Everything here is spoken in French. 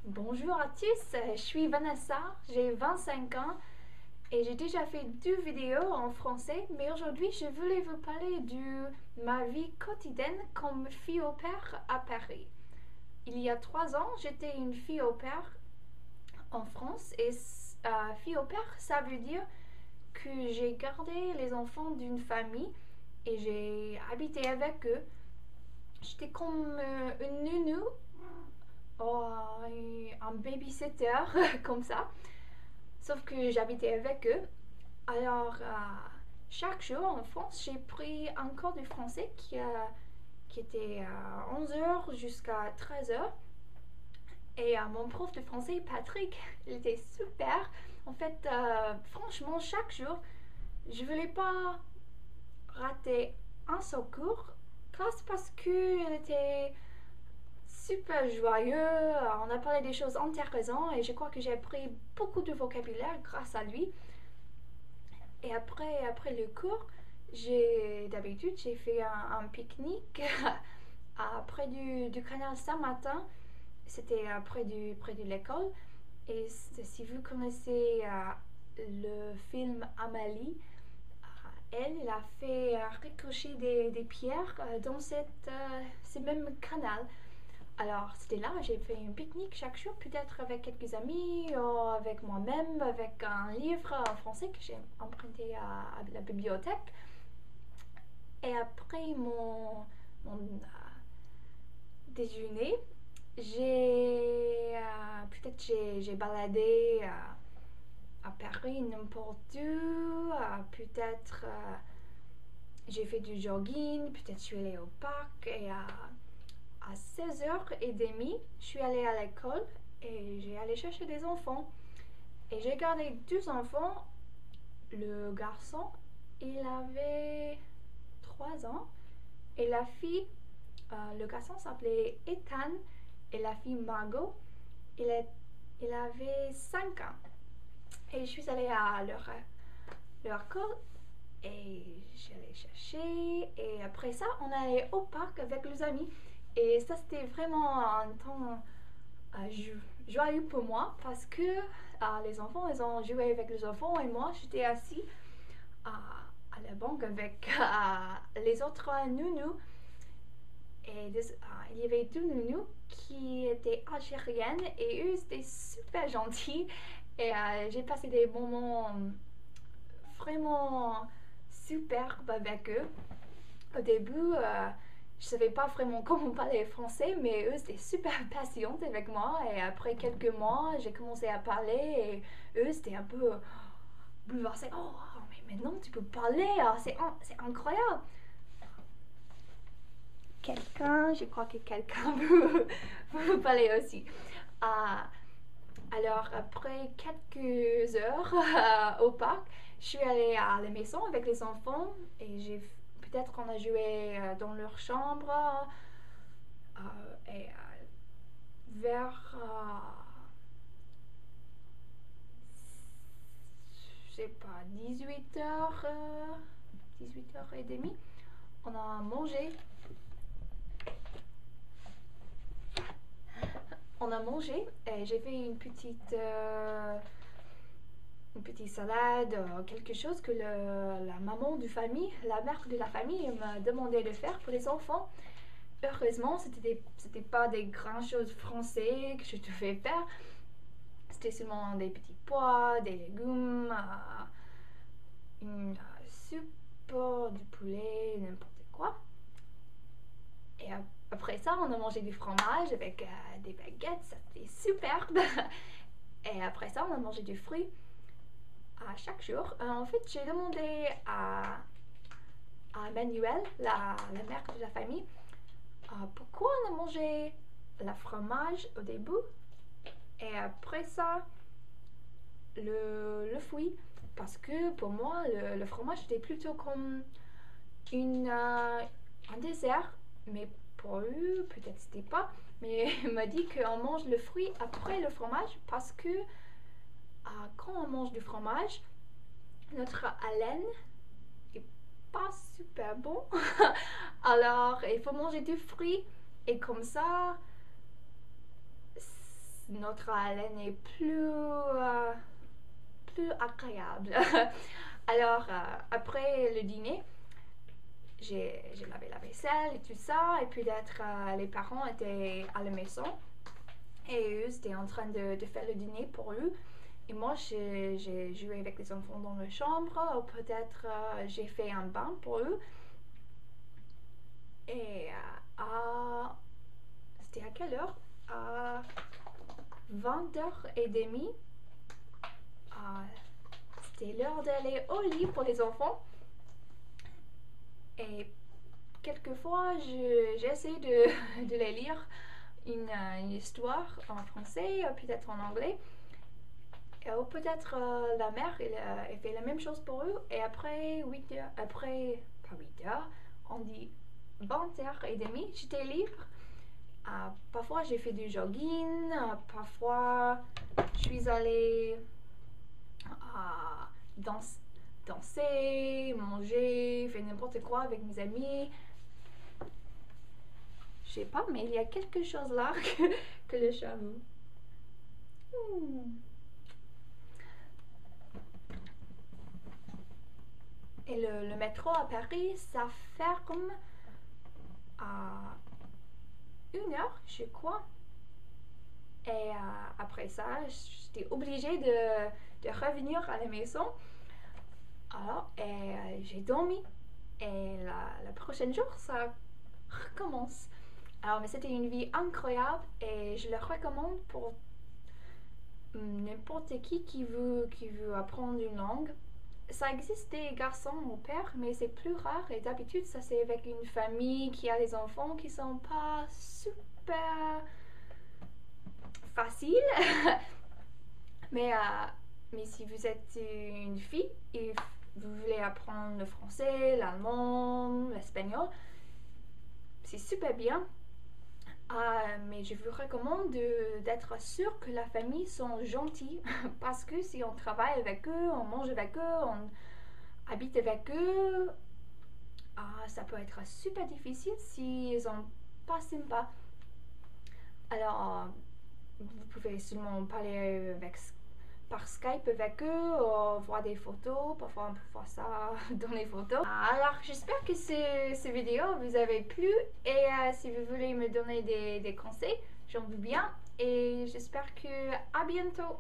Bonjour à tous, je suis Vanessa, j'ai 25 ans et j'ai déjà fait 2 vidéos en français, mais aujourd'hui je voulais vous parler de ma vie quotidienne comme fille au pair à Paris. Il y a 3 ans, j'étais une fille au pair en France et fille au pair, ça veut dire que j'ai gardé les enfants d'une famille et j'ai habité avec eux. J'étais comme une nounou, oh, un babysitter comme ça. Sauf que j'habitais avec eux. Alors, chaque jour en France, j'ai pris un cours de français qui était à 11 h jusqu'à 13 h. Et mon prof de français, Patrick, il était super. En fait, franchement, chaque jour, je ne voulais pas rater un seul cours. Classe parce qu'il était super joyeux. On a parlé des choses intéressantes et je crois que j'ai appris beaucoup de vocabulaire grâce à lui. Et après le cours, d'habitude, j'ai fait un pique-nique près du canal Saint-Martin. C'était près de l'école. Et si vous connaissez le film Amélie, elle a fait ricocher des pierres dans ce même canal. Alors, c'était là, j'ai fait un pique-nique chaque jour, peut-être avec quelques amis, ou avec moi-même, avec un livre en français que j'ai emprunté à la bibliothèque. Et après mon déjeuner, peut-être j'ai baladé à Paris n'importe où, peut-être j'ai fait du jogging, peut-être je suis allée au parc et à 16h30, je suis allée à l'école et j'ai allé chercher des enfants. Et j'ai gardé 2 enfants. Le garçon, il avait 3 ans. Et la fille, le garçon s'appelait Ethan. Et la fille Margot, il avait 5 ans. Et je suis allée à leur école et j'allais chercher. Et après ça, on allait au parc avec les amis. Et ça, c'était vraiment un temps joyeux pour moi parce que les enfants, ils ont joué avec les enfants et moi, j'étais assis à la banque avec les autres nounous. Et il y avait 2 nounous qui étaient algériennes et eux, c'était super gentils. Et j'ai passé des moments vraiment superbes avec eux. Au début, je savais pas vraiment comment parler français, mais eux, c'était super patients avec moi. Et après quelques mois, j'ai commencé à parler et eux, c'était un peu bouleversés. Oh, mais maintenant, tu peux parler, c'est incroyable. Je crois que quelqu'un veut parler aussi. Alors, après quelques heures au parc, je suis allée à la maison avec les enfants et peut-être qu'on a joué dans leur chambre et vers je sais pas 18h30 on a mangé et j'ai fait une petite salade, quelque chose que la maman de famille, la mère de la famille m'a demandé de faire pour les enfants. Heureusement, c'était pas des grandes choses françaises que je devais faire. C'était seulement des petits pois, des légumes, une soupe de poulet, n'importe quoi. Et après ça, on a mangé du fromage avec des baguettes, ça c'était superbe. Et après ça, on a mangé du fruit à chaque jour. En fait, j'ai demandé à Manuel, la mère de la famille, pourquoi on a mangé le fromage au début et après ça le fruit. Parce que pour moi, le fromage était plutôt comme un dessert, mais pour eux, peut-être c'était pas. Mais il m'a dit qu'on mange le fruit après le fromage parce que quand on mange du fromage, notre haleine est pas super bon. Alors, il faut manger du fruit et comme ça, notre haleine est plus agréable. Alors, après le dîner, j'ai lavé la vaisselle et tout ça, et puis les parents étaient à la maison, et eux, étaient en train de faire le dîner pour eux. Et moi, j'ai joué avec les enfants dans la chambre, ou peut-être j'ai fait un bain pour eux. Et c'était à quelle heure? À 20h30. C'était l'heure d'aller au lit pour les enfants. Et quelquefois, j'essaie de les lire une histoire en français, peut-être en anglais. Ou peut-être la mère, elle fait la même chose pour eux. Et après 8 heures, pas 8 heures, on dit 20h30, j'étais libre. Parfois j'ai fait du jogging, parfois je suis allée danser, manger, faire n'importe quoi avec mes amis. Je sais pas, mais il y a quelque chose là que le chat veut. Et le métro à Paris, ça ferme à 1h, je crois. Et après ça, j'étais obligée de revenir à la maison. Alors, j'ai dormi. Et le prochain jour, ça recommence. Alors, mais c'était une vie incroyable et je le recommande pour n'importe qui veut apprendre une langue. Ça existe des garçons au père, mais c'est plus rare et d'habitude, ça c'est avec une famille qui a des enfants qui sont pas super faciles. mais si vous êtes une fille et vous voulez apprendre le français, l'allemand, l'espagnol, c'est super bien. Mais je vous recommande d'être sûr que la famille sont gentils parce que si on travaille avec eux, on mange avec eux, on habite avec eux, ça peut être super difficile s'ils sont pas sympas. Alors, vous pouvez seulement parler par Skype avec eux, ou voir des photos, parfois on peut voir ça dans les photos. Alors j'espère que ces vidéos vous avez plu et si vous voulez me donner des conseils, j'en veux bien et j'espère que à bientôt.